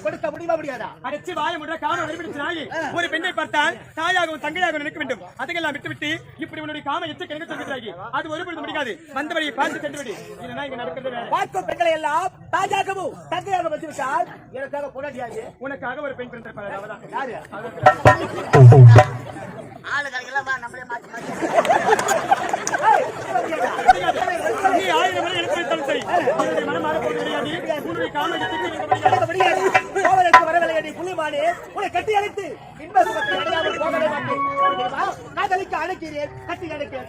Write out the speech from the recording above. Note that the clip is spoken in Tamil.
கொடுக்க முடியுமா முடியாதா? அடைச்சு வாய முறை காம வெளிப்படுத்தினாய். ஒரு பெண்ணை பார்த்தால் தாயாகவும் தங்கையாகவும் நினைக்க வேண்டும். அதையெல்லாம் விட்டுவிட்டு இப்படி உன்னுடைய காம எச்ச கிணக்கு சொல்கிறாய். அது ஒரு பொழுது முடியாது. வந்த வழியை பார்த்து சென்று விடு. இதெல்லாம் இங்க நடக்கிறது வேற. பார்க்கும் பெண்களை எல்லாம் தாயாகவும் தங்கையாகவும் வச்சுவிட்டால் எனக்காக பொண்டாட்டியாது. உனக்காக ஒரு பெண் பிறந்திருப்பாள். அவதான் யாரு? ஆளுகளுக்கெல்லாம் நம்மளே மாற்றி நீ 1000 முறை எனக்கு வைத்தாலும் சரி. அவருடைய மனம் மாறப்போவது கிடையாது. உன்னுடைய காம வரவில்லை. புள்ளிமானே உன்னை கட்டி அழைத்து இன்ப சுகத்தை அடையாமல் போகவே மாட்டேன். காதலிக்க அழைக்கிறேன், கட்டி அழைக்கிறேன்.